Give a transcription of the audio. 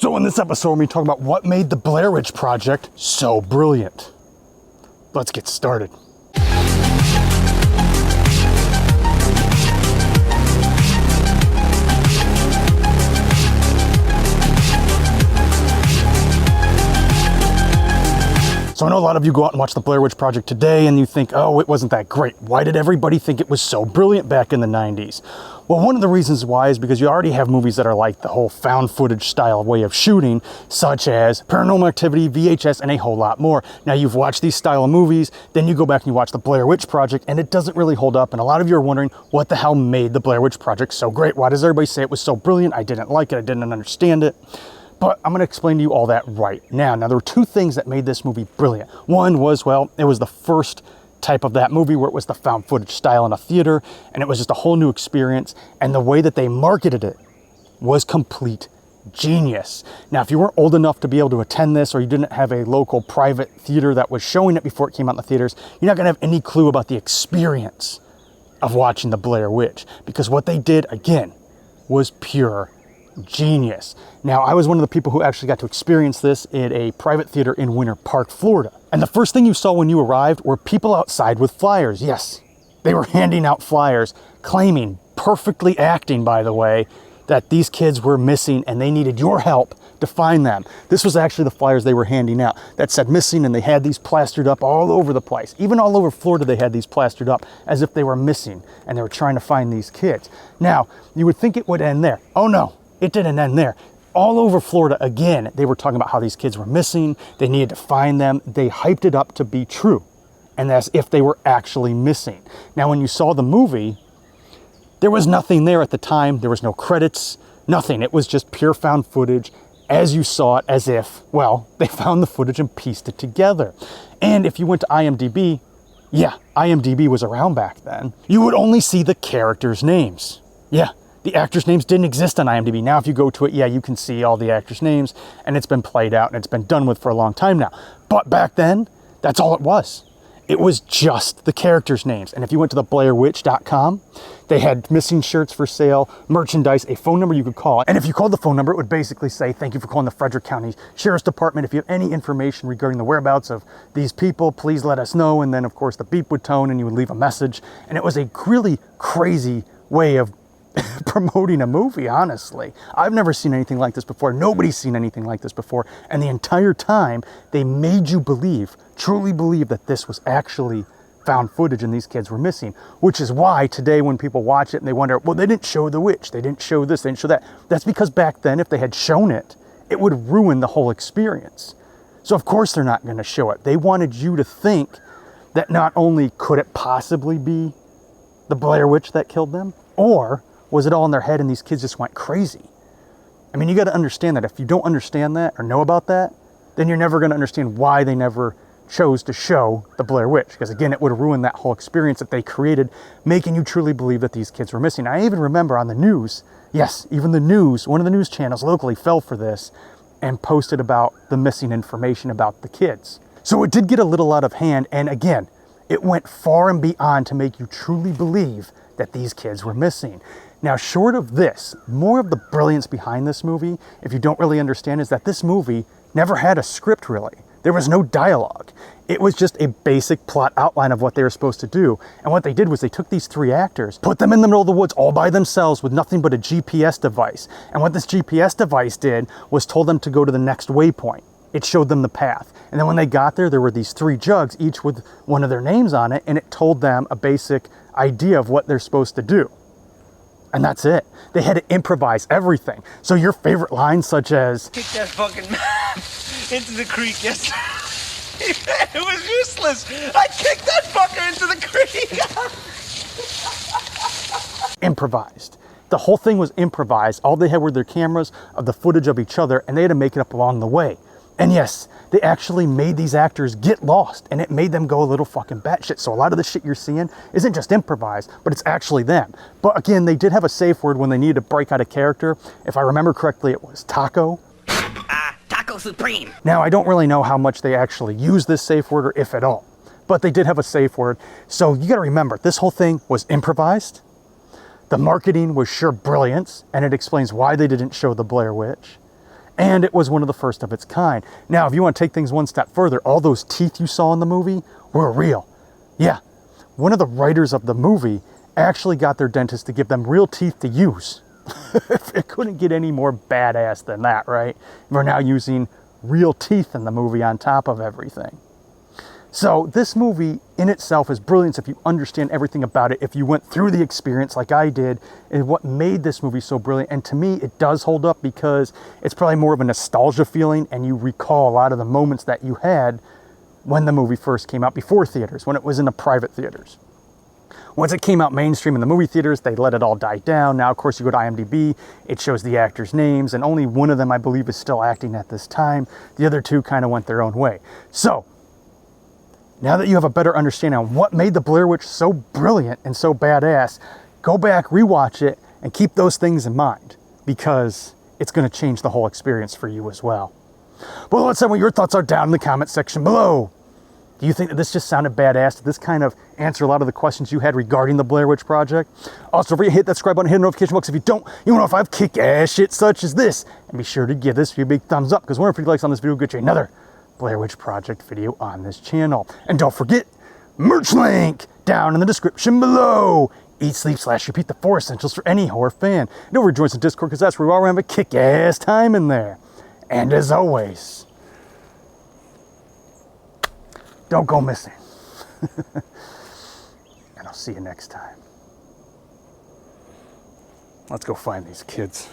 So in this episode, we talk about what made the Blair Witch Project so brilliant. Let's get started. So I know a lot of you go out and watch the Blair Witch Project today and you think, oh, it wasn't that great. Why did everybody think it was so brilliant back in the 90s? Well, one of the reasons why is because you already have movies that are like the whole found footage style way of shooting, such as Paranormal Activity, VHS, and a whole lot more. Now you've watched these style of movies, then you go back and you watch the Blair Witch Project and it doesn't really hold up. And a lot of you are wondering what the hell made the Blair Witch Project so great? Why does everybody say it was so brilliant? I didn't like it, I didn't understand it. But I'm going to explain to you all that right now. Now, there were two things that made this movie brilliant. One was, well, it was the first type of that movie where it was the found footage style in a theater, and it was just a whole new experience. And the way that they marketed it was complete genius. Now, if you weren't old enough to be able to attend this, or you didn't have a local private theater that was showing it before it came out in the theaters, you're not going to have any clue about the experience of watching the Blair Witch. Because what they did, again, was pure genius. Now, I was one of the people who actually got to experience this at a private theater in Winter Park, Florida. And the first thing you saw when you arrived were people outside with flyers. Yes, they were handing out flyers, claiming, perfectly acting, by the way, that these kids were missing and they needed your help to find them. This was actually the flyers they were handing out that said missing, and they had these plastered up all over the place. Even all over Florida, they had these plastered up as if they were missing and they were trying to find these kids. Now, you would think it would end there. Oh no. It didn't end there. All over Florida, again, they were talking about how these kids were missing. They needed to find them. They hyped it up to be true, and as if they were actually missing. Now, when you saw the movie, there was nothing there at the time. There was no credits, nothing. It was just pure found footage as you saw it, as if, well, they found the footage and pieced it together. And if you went to IMDb, yeah, IMDb was around back then, you would only see the characters' names. Yeah. The actors' names didn't exist on IMDb. Now, if you go to it, yeah, you can see all the actors' names, and it's been played out, and it's been done with for a long time now. But back then, that's all it was. It was just the characters' names. And if you went to the BlairWitch.com, they had missing shirts for sale, merchandise, a phone number you could call. And if you called the phone number, it would basically say, thank you for calling the Frederick County Sheriff's Department. If you have any information regarding the whereabouts of these people, please let us know. And then, of course, the beep would tone, and you would leave a message. And it was a really crazy way of promoting a movie, honestly. I've never seen anything like this before. Nobody's seen anything like this before. And the entire time, they made you believe, truly believe, that this was actually found footage and these kids were missing. Which is why today when people watch it and they wonder, well, they didn't show the witch, they didn't show this, they didn't show that. That's because back then, if they had shown it, it would ruin the whole experience. So of course they're not going to show it. They wanted you to think that not only could it possibly be the Blair Witch that killed them, or was it all in their head and these kids just went crazy? I mean, you got to understand that. If you don't understand that or know about that, then you're never going to understand why they never chose to show the Blair Witch. Because again, it would have ruined that whole experience that they created, making you truly believe that these kids were missing. I even remember on the news, yes, even the news, one of the news channels locally fell for this and posted about the missing information about the kids. So it did get a little out of hand. And again, it went far and beyond to make you truly believe that these kids were missing. Now, short of this, more of the brilliance behind this movie, if you don't really understand, is that this movie never had a script, really. There was no dialogue. It was just a basic plot outline of what they were supposed to do. And what they did was they took these three actors, put them in the middle of the woods all by themselves with nothing but a GPS device. And what this GPS device did was told them to go to the next waypoint. It showed them the path. And then when they got there were these three jugs, each with one of their names on it, and it told them a basic idea of what they're supposed to do. And that's it. They had to improvise everything. So your favorite lines, such as, kick that fucking map into the creek yesterday. It was useless. I kicked that fucker into the creek. improvised. The whole thing was improvised. All they had were their cameras of the footage of each other, and they had to make it up along the way. And yes, they actually made these actors get lost, and it made them go a little fucking batshit. So a lot of the shit you're seeing isn't just improvised, but it's actually them. But again, they did have a safe word when they needed to break out a character. If I remember correctly, it was Taco. Taco Supreme. Now, I don't really know how much they actually use this safe word, or if at all, but they did have a safe word. So you got to remember, this whole thing was improvised. The marketing was sure brilliance, and it explains why they didn't show the Blair Witch. And it was one of the first of its kind. Now, if you want to take things one step further, all those teeth you saw in the movie were real. Yeah, one of the writers of the movie actually got their dentist to give them real teeth to use. It couldn't get any more badass than that, right? We're now using real teeth in the movie on top of everything. So this movie in itself is brilliant if you understand everything about it, if you went through the experience like I did, and what made this movie so brilliant. And to me, it does hold up because it's probably more of a nostalgia feeling, and you recall a lot of the moments that you had when the movie first came out before theaters, when it was in the private theaters. Once it came out mainstream in the movie theaters, they let it all die down. Now, of course, you go to IMDb, it shows the actors' names, and only one of them, I believe, is still acting at this time. The other two kind of went their own way. So, now that you have a better understanding on what made the Blair Witch so brilliant and so badass, go back, rewatch it, and keep those things in mind, because it's going to change the whole experience for you as well. Well, let's know what your thoughts are down in the comment section below. Do you think that this just sounded badass? Did this kind of answer a lot of the questions you had regarding the Blair Witch Project? Also, don't forget to hit that subscribe button, hit the notification box if you don't. You want to know if I have kick-ass shit such as this. And be sure to give this video a big thumbs up, because 150 likes on this video will get you another Blair Witch Project video on this channel. And don't forget, merch link down in the description below. Eat, sleep, / repeat the 4 essentials for any horror fan. And over join us in Discord, because that's where we're all going to have a kick-ass time in there. And as always, don't go missing. And I'll see you next time. Let's go find these kids.